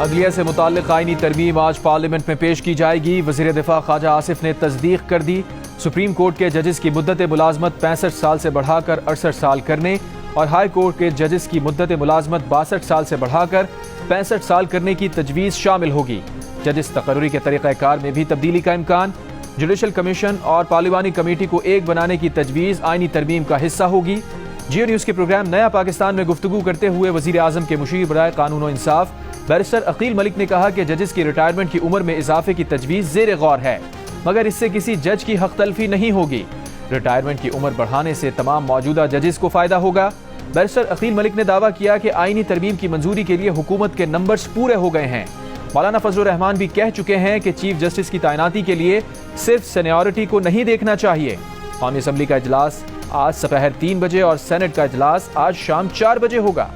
अदलिया से मुताल्लिक आईनी तरमीम आज पार्लियामेंट में पेश की जाएगी। वज़ीर दिफा ख्वाजा आसिफ ने तस्दीक कर दी। सुप्रीम कोर्ट के जजेस की मुद्दत मुलाजमत 65 साल से बढ़ाकर 68 साल करने और हाई कोर्ट के जजेस की मुद्दत मुलाजमत 62 साल से बढ़ाकर 65 साल करने की तजवीज़ शामिल होगी। जजेस तकर्री के तरीक़ाकार में भी तब्दीली का इम्कान। जुडिशल कमीशन और पार्लिमानी कमेटी को एक बनाने की तजवीज़ आईनी तरमीम का हिस्सा होगी। जियो न्यूज़ के प्रोग्राम नया पाकिस्तान में गुफ्तगू करते हुए वज़ीर आज़म के मुशीर बराए कानून व इंसाफ बैरिस्टर अकील मलिक ने कहा कि जजेस की रिटायरमेंट की उम्र में इजाफे की तजवीज़ ज़ेर गौर है, मगर इससे किसी जज की हक तलफी नहीं होगी। रिटायरमेंट की उम्र बढ़ाने से तमाम मौजूदा जजेस को फ़ायदा होगा। बैरिस्टर अकील मलिक ने दावा किया कि आईनी तरमीम की मंजूरी के लिए हुकूमत के नंबर्स पूरे हो गए हैं। मौलाना फजलुर रहमान भी कह चुके हैं कि चीफ जस्टिस की तैनाती के लिए सिर्फ सीनियरिटी को नहीं देखना चाहिए। कौमी असम्बली का इजलास आज दोपहर 3 बजे और सेनेट का इजलास आज शाम 4 बजे होगा।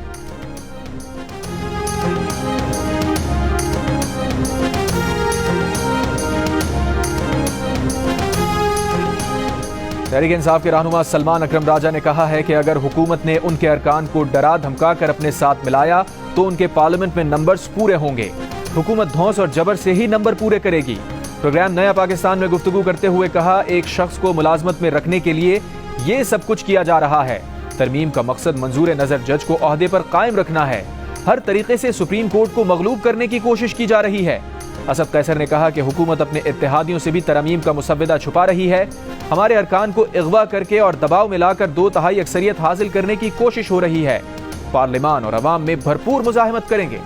तहरीक इंसाफ के रहनुमा सलमान अकरम राजा ने कहा है कि अगर हुकूमत ने उनके अरकान को डरा धमका कर अपने साथ मिलाया तो उनके पार्लियामेंट में नंबर्स पूरे होंगे। हुकूमत धौंस और जबर से ही नंबर पूरे करेगी। प्रोग्राम नया पाकिस्तान में गुफ्तगू करते हुए कहा, एक शख्स को मुलाजमत में रखने के लिए ये सब कुछ किया जा रहा है। तरमीम का मकसद मंजूर नजर जज को ओहदे पर कायम रखना है। हर तरीके से सुप्रीम कोर्ट को मगलूब करने की कोशिश की जा रही है। असद कैसर ने कहा कि हुकूमत अपने इत्तेहादियों से भी तरमीम का मुसव्वदा छुपा रही है। हमारे अरकान को अगवा करके और दबाव में लाकर 2/3 अक्सरियत हासिल करने की कोशिश हो रही है। पार्लियामान और अवाम में भरपूर मुजाहिमत करेंगे।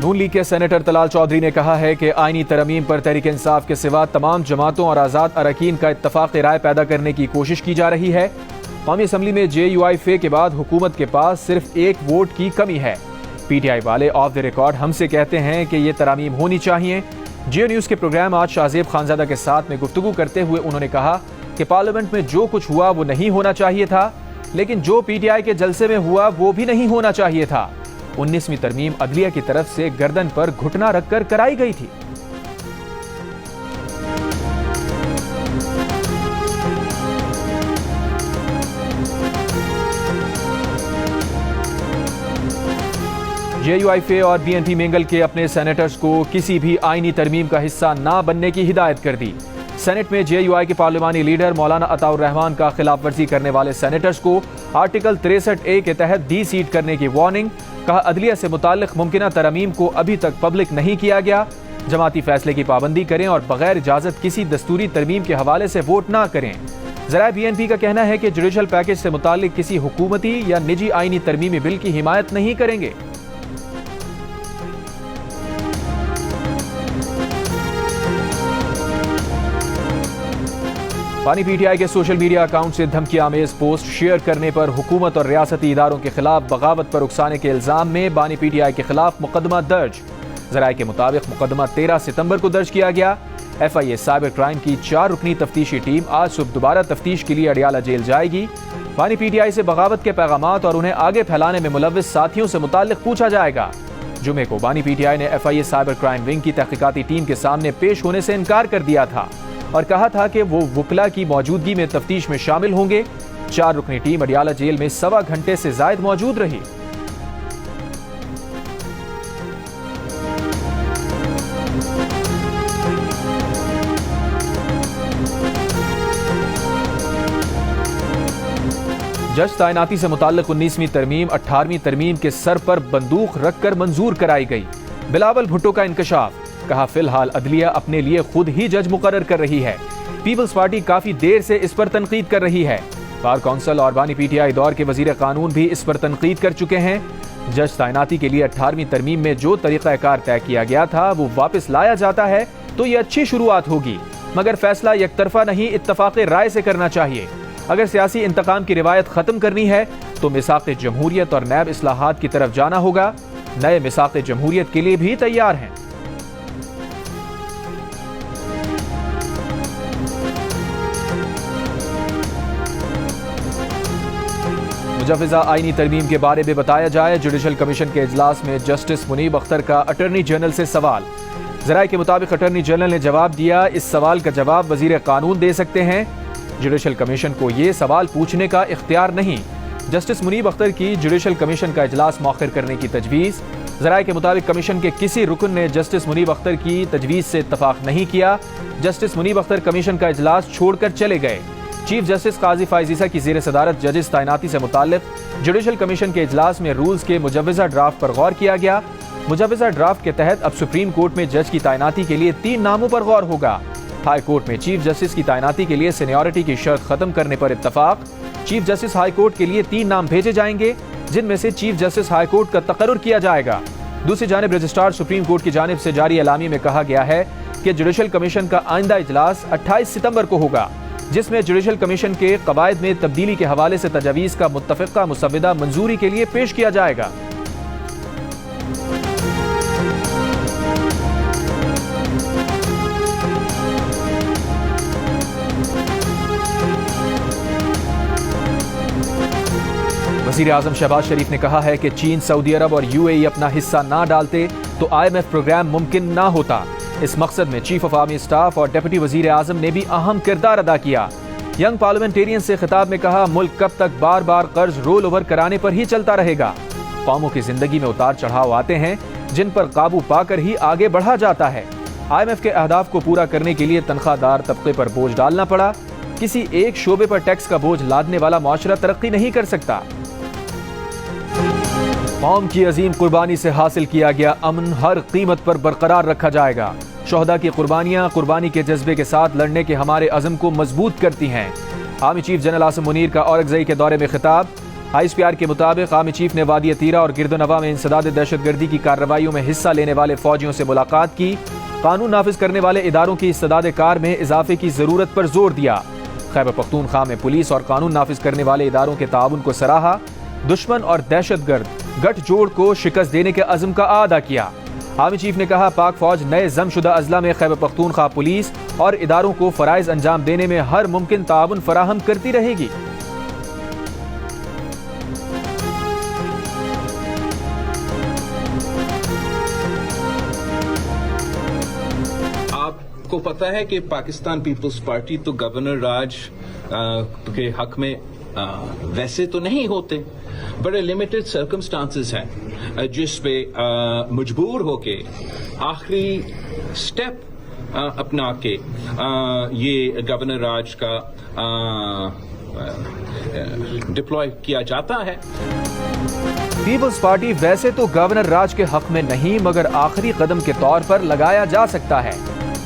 नून लीग के सेनेटर तलाल चौधरी ने कहा है कि आईनी तरमीम पर तहरीक इंसाफ के सिवा तमाम जमातों और आज़ाद अरकान का इत्तफाक़ राय पैदा करने की कोशिश की जा रही है। कौमी असम्बली में JUIF के बाद हुकूमत के पास सिर्फ एक वोट की कमी है। PTI वाले ऑफ द रिकॉर्ड हमसे कहते हैं कि ये तरमीम होनी चाहिए। जियो न्यूज़ के प्रोग्राम आज शाहजेब खानजादा के साथ में गुफ्तगू करते हुए उन्होंने कहा कि पार्लियामेंट में जो कुछ हुआ वो नहीं होना चाहिए था, लेकिन जो PTI के जलसे में हुआ वो भी नहीं होना चाहिए था। 19वीं तरमीम अदलिया की तरफ से गर्दन पर घुटना रखकर कराई गई थी। JUIF और BNP मेंगल के अपने सेनेटर्स को किसी भी आईनी तरमीम का हिस्सा ना बनने की हिदायत कर दी। सेनेट में JUI के पार्लिमानी लीडर मौलाना अताउर रहमान का खिलाफ वर्जी करने वाले सेनेटर्स को आर्टिकल 63A के तहत डी-सीट करने की वार्निंग। कहा, अदलिया से मुताल्लिक मुमकिना तरमीम को अभी तक पब्लिक नहीं किया गया। जमाती फैसले की पाबंदी करें और बगैर इजाजत किसी दस्तूरी तरमीम के हवाले से वोट ना करें। ज़राए BNP का कहना है कि जुडिशल पैकेज से मुताल्लिक किसी हुकूमती या निजी आईनी तरमीमी बिल की हिमायत नहीं करेंगे। बानी PTI के सोशल मीडिया अकाउंट से धमकी आमेज पोस्ट शेयर करने पर हुकूमत और रियासती इदारों के खिलाफ बगावत पर उकसाने के इल्जाम में बानी PTI के खिलाफ मुकदमा दर्ज। ज़राए के मुताबिक मुकदमा 13 सितंबर को दर्ज किया गया। FIA साइबर क्राइम की 4 रुकनी तफ्तीशी टीम आज सुबह दोबारा तफ्तीश के लिए अडियाला जेल जाएगी। बानी PTI से बगावत के पैगामात और उन्हें आगे फैलाने में मुलव्विस साथियों से मुताल्लिक पूछा जाएगा। जुमे को बानी PTI ने FIA साइबर क्राइम विंग की तहकीकाती टीम के सामने पेश होने से इनकार कर दिया था और कहा था कि वो वुकला की मौजूदगी में तफ्तीश में शामिल होंगे। 4 रुकनी टीम अडियाला जेल में 1.25 घंटे से जायद मौजूद रही। जज तैनाती से मुताल्लिक 19वीं तरमीम 18वीं तरमीम के सर पर बंदूक रखकर मंजूर कराई गई। बिलावल भुट्टो का इंकशाफ। कहा, फिलहाल अदलिया अपने लिए खुद ही जज मुकर्रर कर रही है। पीपल्स पार्टी काफी देर से इस पर तनकीद कर रही है। बार कौंसिल और बानी PTI दौर के वजीर कानून भी इस पर तनकीद कर चुके हैं। जज तैनाती के लिए 18वीं तरमीम में जो तरीक़ाकार तय किया गया था वो वापस लाया जाता है तो ये अच्छी शुरुआत होगी, मगर फैसला यकतरफा नहीं, इत्तफाक़ राय से करना चाहिए। अगर सियासी इंतकाम की रिवायत खत्म करनी है तो मिसाक़ जमहूरियत और नैब इस्लाहात की तरफ जाना होगा। नए मिसाक़ जमहूरियत के लिए भी तैयार हैं। मुजव्वज़ा आईनी तरमीम के बारे में बताया जाए। जुडिशल कमीशन के इजलास में जस्टिस मुनीब अख्तर का अटॉर्नी जनरल से सवाल। ज़राए के मुताबिक अटॉर्नी जनरल ने जवाब दिया, इस सवाल का जवाब वजीर कानून दे सकते हैं। जुडिशल कमीशन को ये सवाल पूछने का इख्तियार नहीं। जस्टिस मुनीब अख्तर की जुडिशल कमीशन का इजलास मौखिर करने की तजवीज़। ज़राए के मुताबिक कमीशन के किसी रुकन ने जस्टिस मुनीब अख्तर की तजवीज़ से इत्तफाक नहीं किया। जस्टिस मुनीब अख्तर कमीशन का इजलास छोड़कर चले गए। चीफ जस्टिस काजी फायजीसा की ज़ेर सदारत जजिस तैनाती से मुताल्लिक जुडिशल कमीशन के इजलास में रूल्स के मुजव्वज़ा ड्राफ्ट पर गौर किया गया। मुजव्वज़ा ड्राफ्ट के तहत अब सुप्रीम कोर्ट में जज की तैनाती के लिए 3 नामों पर गौर होगा। हाई कोर्ट में चीफ जस्टिस की तैनाती के लिए सीनियरिटी की शर्त खत्म करने पर इत्तफाक। चीफ जस्टिस हाई कोर्ट के लिए 3 नाम भेजे जाएंगे, जिनमें से चीफ जस्टिस हाई कोर्ट का तकर्रुर किया जाएगा। दूसरी जानिब रजिस्ट्रार सुप्रीम कोर्ट की जानिब से जारी एलामी में कहा गया है कि जुडिशल कमीशन का आइंदा इजलास 28 सितंबर को होगा, जिसमें जुडिशल कमीशन के कवायद में तब्दीली के हवाले से तजावीज़ का मुत्तफ़िक़ा मुसव्वदा मंजूरी के लिए पेश किया जाएगा। वज़ीर आज़म शहबाज शरीफ ने कहा है कि चीन, सऊदी अरब और UAE अपना हिस्सा ना डालते तो IMF प्रोग्राम मुमकिन ना होता। इस मकसद में चीफ ऑफ आर्मी स्टाफ और डिप्टी वज़ीर आज़म ने भी अहम किरदार अदा किया। यंग पार्लियामेंटेरियन से खिताब में कहा, मुल्क कब तक बार बार कर्ज रोल ओवर कराने पर ही चलता रहेगा। कौमों की जिंदगी में उतार चढ़ाव आते हैं, जिन पर काबू पाकर ही आगे बढ़ा जाता है। IMF के अहदाफ को पूरा करने के लिए तनख्वाहदार तबके पर बोझ डालना पड़ा। किसी एक शोबे पर टैक्स का बोझ लादने वाला मुआशरा तरक्की नहीं कर सकता। कौम की अजीम कुर्बानी से हासिल किया गया अमन हर कीमत पर बरकरार रखा जाएगा। शोहदा की कुर्बानियां कुर्बानी के जज्बे के साथ लड़ने के हमारे अज़म को मजबूत करती हैं। Army chief general Asim Munir का औरंगज़ई के दौरे में खिताब। ISPR के मुताबिक आर्मी चीफ ने वादी तीरा और गिरदोनवा में इंसदाद दहशतगर्दी की कार्रवाइयों में हिस्सा लेने वाले फौजियों से मुलाकात की। कानून नाफिज करने वाले इदारों की इस्तेदाद कार में इजाफे की जरूरत पर जोर दिया। खैबर पख्तूनख्वा में पुलिस और कानून नाफिज करने वाले इदारों के ताउन को सराहा। दुश्मन और दहशतगर्द गठजोड़ को शिकस्त देने के अज़म का आदा किया। आर्मी चीफ ने कहा, पाक फौज नए जमशुदा अजला में खैबर पख्तूनख्वा पुलिस और इदारों को फराइज अंजाम देने में हर मुमकिन ताउन फराहम करती रहेगी। आपको पता है कि पाकिस्तान पीपल्स पार्टी तो गवर्नर राज के हक में वैसे तो नहीं होते, बड़े लिमिटेड सर्कमस्टांसेस हैं जिस पे मजबूर होके आखिरी स्टेप अपना के ये गवर्नर राज का डिप्लॉय किया जाता है। पीपल्स पार्टी वैसे तो गवर्नर राज के हक में नहीं, मगर आखिरी कदम के तौर पर लगाया जा सकता है।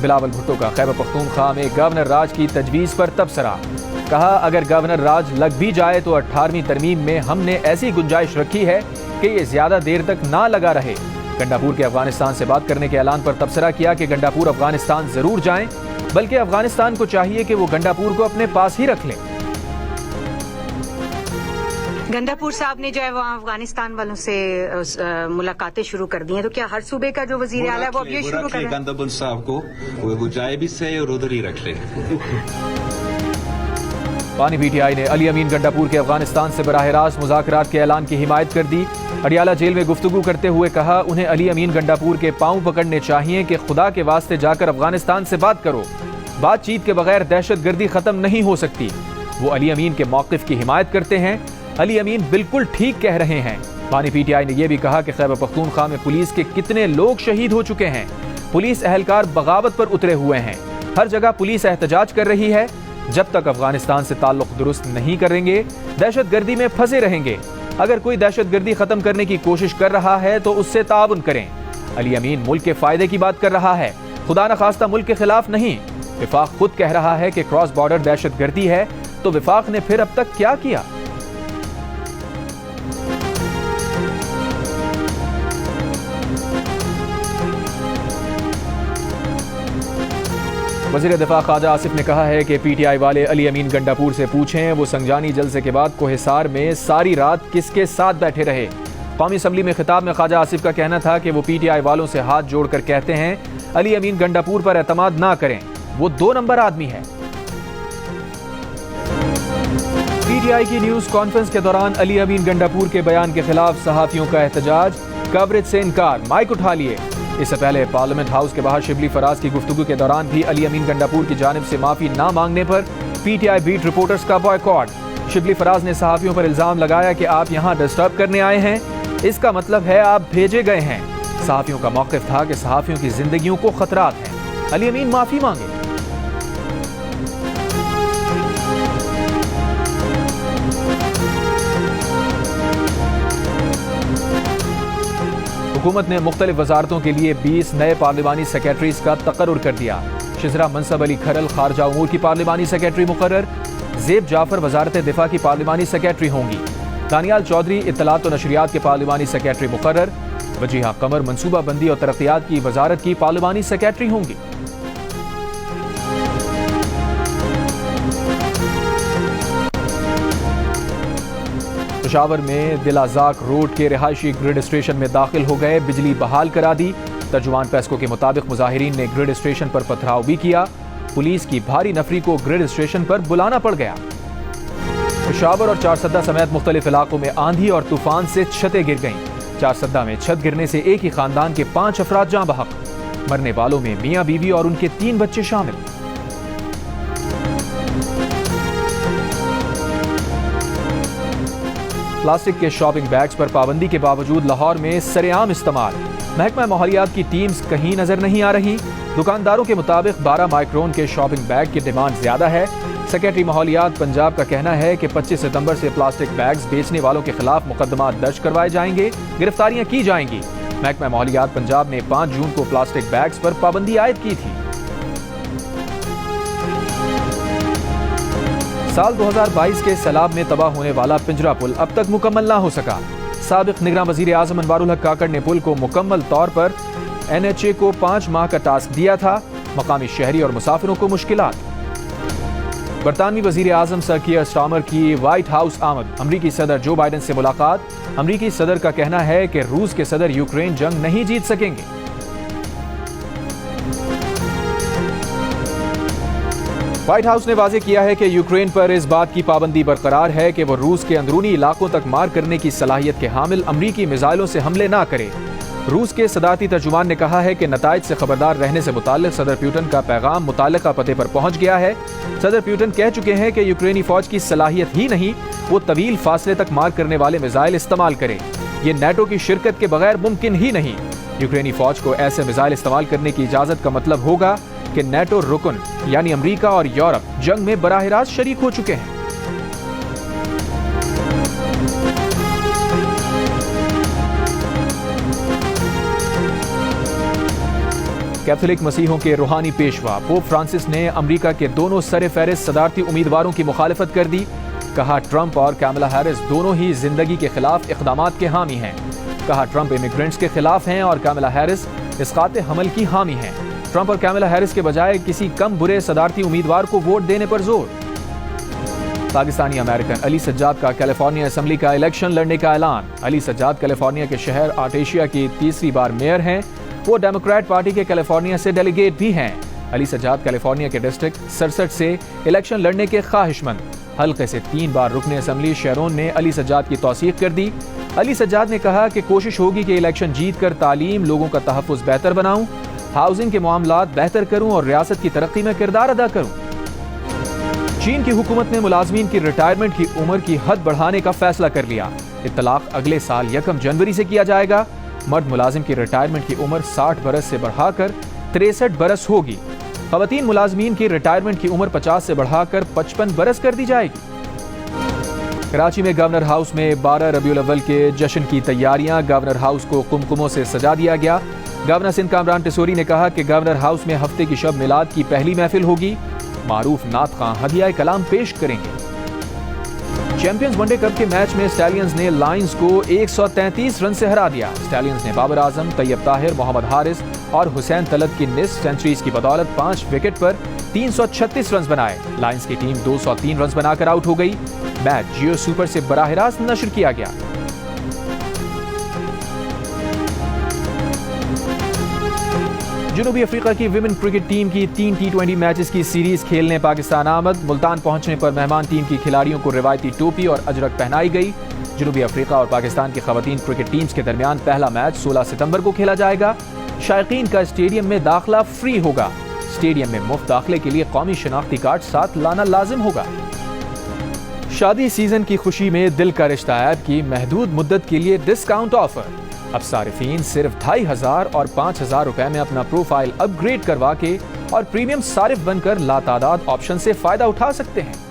बिलावल भुट्टो का खैबर पख्तूनख्वा में गवर्नर राज की तजवीज़ पर तबसरा। कहा, अगर गवर्नर राज लग भी जाए तो 18वीं तरमीम में हमने ऐसी गुंजाइश रखी है कि ये ज्यादा देर तक ना लगा रहे। गंडापुर के अफगानिस्तान से बात करने के ऐलान पर तबसरा किया कि गंडापुर अफगानिस्तान जरूर जाएं, बल्कि अफगानिस्तान को चाहिए कि वो गंडापुर को अपने पास ही रख लें। गंडापुर साहब ने जो है वहाँ अफगानिस्तान वालों से मुलाकातें शुरू कर दी हैं, तो क्या हर सूबे का जो वजीर आला है वो अब ये शुरू कर रहे हैं? गंडापुर साहब को वो जाए भी सही और उधर ही रख ले। पानी PTI ने अली अमीन गंडापुर के अफगानिस्तान से बराह रास्त मुज़ाकरात के ऐलान की हिमायत कर दी। अडियाला जेल में गुफ्तगू करते हुए कहा, उन्हें अली अमीन गंडापुर के पांव पकड़ने चाहिए कि खुदा के वास्ते जाकर अफगानिस्तान से बात करो। बातचीत के बगैर दहशतगर्दी खत्म नहीं हो सकती। वो अली अमीन के मौक़िफ़ की हिमायत करते हैं। अली अमीन बिल्कुल ठीक कह रहे हैं। पानी PTI ने यह भी कहा कि खैबर पख्तूनख्वा में पुलिस के कितने लोग शहीद हो चुके हैं। पुलिस अहलकार बगावत पर उतरे हुए हैं। हर जगह पुलिस एहतजाज कर रही है। जब तक अफगानिस्तान से ताल्लुक दुरुस्त नहीं करेंगे, दहशतगर्दी में फंसे रहेंगे। अगर कोई दहशतगर्दी खत्म करने की कोशिश कर रहा है तो उससे ताउन करें। अली अमीन मुल्क के फायदे की बात कर रहा है, खुदा न खास्ता मुल्क के खिलाफ नहीं। विफाक खुद कह रहा है कि क्रॉस बॉर्डर दहशतगर्दी है, तो विफाक ने फिर अब तक क्या किया? वज़ीर दिफा ख्वाजा आसिफ ने कहा है कि PTI वाले अली अमीन गंडापुर से पूछें वो संजानी जलसे के बाद कोहिसार में सारी रात किसके साथ बैठे रहे। कौमी असम्बली में खिताब में ख्वाजा आसिफ का कहना था कि वो PTI वालों से हाथ जोड़कर कहते हैं अली अमीन गंडापुर पर एतमाद ना करें, वो 2 नंबर आदमी है। PTI की न्यूज कॉन्फ्रेंस के दौरान अली अमीन गंडापुर के बयान के खिलाफ सहाफियों का एहतजाज, कवरेज से इनकार, माइक उठा लिए। इससे पहले पार्लियामेंट हाउस के बाहर शिबली फराज की गुफ्तगू के दौरान भी अली अमीन गंडापुर की जानिब से माफी ना मांगने पर पीटीआई बीट रिपोर्टर्स का बॉयकॉट। शिबली फराज ने सहाफियों पर इल्जाम लगाया कि आप यहां डिस्टर्ब करने आए हैं, इसका मतलब है आप भेजे गए हैं। सहाफियों का मौक़िफ़ था कि सहाफियों की जिंदगियों को खतरात हैं, अली अमीन माफी मांगे। हुकूमत ने मुख्तलिफ वजारतों के लिए 20 नए पार्लिमानी सेक्रेटरीज का तकर्रुर कर दिया। शिजरा मनसब अली खरल खारजा उमूर की पार्लिमानी सेक्रेटरी मुकर्रर, ज़ेब जाफर वजारत दिफा की पार्लिमानी सेक्रेटरी होंगी। दानियाल चौधरी इत्तलात और नशरियात के पार्लिमानी सेक्रेटरी मुकर्रर, वजीहा कमर मनसूबा बंदी और तरक्यात की वजारत की पार्लिमानी सेक्रेटरी होंगी। पेशावर में दिलाजाक रोड के रिहायशी ग्रिड स्टेशन में दाखिल हो गए, बिजली बहाल करा दी। तर्जुमान पेस्को के मुताबिक मुजाहिरीन ने ग्रिड स्टेशन पर पथराव भी किया। पुलिस की भारी नफरी को ग्रिड स्टेशन पर बुलाना पड़ गया। पेशावर और चारसद्दा समेत मुख्तलिफ इलाकों में आंधी और तूफान से छतें गिर गईं। चारसद्दा में छत गिरने से एक ही खानदान के 5 अफराद जाँ बहक। मरने वालों में मियाँ बीवी और उनके 3 बच्चे शामिल। प्लास्टिक के शॉपिंग बैग्स पर पाबंदी के बावजूद लाहौर में सरेआम इस्तेमाल। महकमा माहौलियात की टीम्स कहीं नजर नहीं आ रही। दुकानदारों के मुताबिक 12 माइक्रोन के शॉपिंग बैग की डिमांड ज्यादा है। सेक्रेटरी माहौलियात पंजाब का कहना है कि 25 सितंबर से प्लास्टिक बैग्स बेचने वालों के खिलाफ मुकदमा दर्ज करवाए जाएंगे, गिरफ्तारियां की जाएंगी। महकमा माहौलियात पंजाब ने 5 जून को प्लास्टिक बैग्स पर पाबंदी आयद की थी। साल 2022 के सैलाब में तबाह होने वाला पिंजरा पुल अब तक मुकम्मल ना हो सका। साबिक निगरान वजीर आजम अनवारुल हक काकड़ ने पुल को मुकम्मल तौर पर NHA को 5 माह का टास्क दिया था। मकामी शहरी और मुसाफिरों को मुश्किलात। बरतानवी वजीर आजम सर कीयर स्टार्मर की व्हाइट हाउस आमद। अमरीकी सदर जो बाइडन से मुलाकात। अमरीकी सदर का कहना है कि रूस के सदर यूक्रेन जंग नहीं जीत सकेंगे। व्हाइट हाउस ने वाजे किया है कि यूक्रेन पर इस बात की पाबंदी बरकरार है कि वो रूस के अंदरूनी इलाकों तक मार करने की सलाहियत के हामिल अमरीकी मिसाइलों से हमले ना करे। रूस के सदारती तर्जुमान ने कहा है कि नताइज से खबरदार रहने से मुताल्लिक सदर प्यूटन का पैगाम मुताल्लिका पते पर पहुंच गया है। सदर प्यूटन कह चुके हैं कि यूक्रेनी फौज की सलाहियत ही नहीं, वो तवील फासले तक मार करने वाले मिसाइल इस्तेमाल करे। ये नेटो की शिरकत के बगैर मुमकिन ही नहीं। यूक्रेनी फौज को ऐसे मिसाइल इस्तेमाल करने की इजाजत का मतलब होगा कि नेटो रुकन यानी अमेरिका और यूरोप जंग में बराह रास्त शरीक हो चुके हैं। कैथोलिक मसीहों के रूहानी पेशवा पोप फ्रांसिस ने अमेरिका के दोनों सरे फहरिस्त सदारती उम्मीदवारों की मुखालिफत कर दी। कहा ट्रंप और कैमला हैरिस दोनों ही जिंदगी के खिलाफ इक़दामात के हामी हैं। कहा ट्रंप इमिग्रेंट्स के खिलाफ हैं और कैमला हैरिस इस्कात हमल की हामी हैं। ट्रंप और कैमला हैरिस के बजाय किसी कम बुरे सदारती उम्मीदवार को वोट देने पर जोर। पाकिस्तानी अमेरिकन अली सज्जाद का कैलिफोर्निया असेंबली का इलेक्शन लड़ने का ऐलान। अली सज्जाद कैलिफोर्निया के शहर आर्टेशिया की 3री बार मेयर हैं। वो डेमोक्रेट पार्टी के कैलिफोर्निया से डेलीगेट भी हैं। अली सज्जाद कैलिफोर्निया के डिस्ट्रिक्ट 67 से इलेक्शन लड़ने के ख्वाहिशमंद। हल्के से 3 बार रुकने असेंबली शेरोन ने अली सज्जाद की तौसीक कर दी। अली सज्जाद ने कहा कि कोशिश होगी कि इलेक्शन जीत कर तालीम, लोगों का तहफ़्फ़ुज़ बेहतर बनाऊं, हाउसिंग के मामलात बेहतर करूं और रियासत की तरक्की में किरदार अदा करूं। चीन की हुकूमत ने मुलाजमीन की रिटायरमेंट की उम्र की हद बढ़ाने का फैसला कर लिया। इत्तलाक अगले साल 1 जनवरी से किया जाएगा। मर्द मुलाजिम की रिटायरमेंट की उम्र 60 बरस से बढ़ाकर 63 बरस होगी। खवातीन मुलाजमीन की रिटायरमेंट की उम्र 50 से बढ़ाकर 55 बरस कर दी जाएगी। कराची में गवर्नर हाउस में 12 रबीउल अव्वल के जश्न की तैयारियां। गवर्नर हाउस को कुमकुमों से सजा दिया गया। गवर्नर सिंध कामरान टिसोरी ने कहा कि गवर्नर हाउस में हफ्ते की शब मिलाद की पहली महफिल होगी। मारूफ नात खां हदिया कलाम पेश करेंगे। चैंपियंस वनडे कप के मैच में स्टैलियंस ने लायंस को 133 रन से हरा दिया। स्टैलियंस ने बाबर आजम, तैयब ताहिर, मोहम्मद हारिस और हुसैन तलत की निस्फ सेंचुरीज की बदौलत 5 विकेट पर 336 रन बनाए। लायंस की टीम 203 रन बनाकर आउट हो गई। मैच जियो सुपर से बराह रास्त नशर किया गया। जनूबी अफ्रीका की विमेन क्रिकेट टीम की 3 T20 मैचेस की सीरीज खेलने पाकिस्तान आमद। मुल्तान पहुंचने पर मेहमान टीम की खिलाड़ियों को रिवायती टोपी और अजरक पहनाई गई। जनूबी अफ्रीका और पाकिस्तान की खवातीन क्रिकेट टीम्स के दरमियान पहला मैच 16 सितंबर को खेला जाएगा। शायकीन का स्टेडियम में दाखिला फ्री होगा। स्टेडियम में मुफ्त दाखिले के लिए कौमी शनाख्ती कार्ड साथ लाना लाजिम होगा। शादी सीजन की खुशी में दिल का रिश्ता ऐप की महदूद मुद्दत के लिए डिस्काउंट ऑफर। अब सारिफीन सिर्फ 2500 और 5000 रुपए में अपना प्रोफाइल अपग्रेड करवा के और प्रीमियम सारिफ बनकर लातादाद ऑप्शन से फायदा उठा सकते हैं।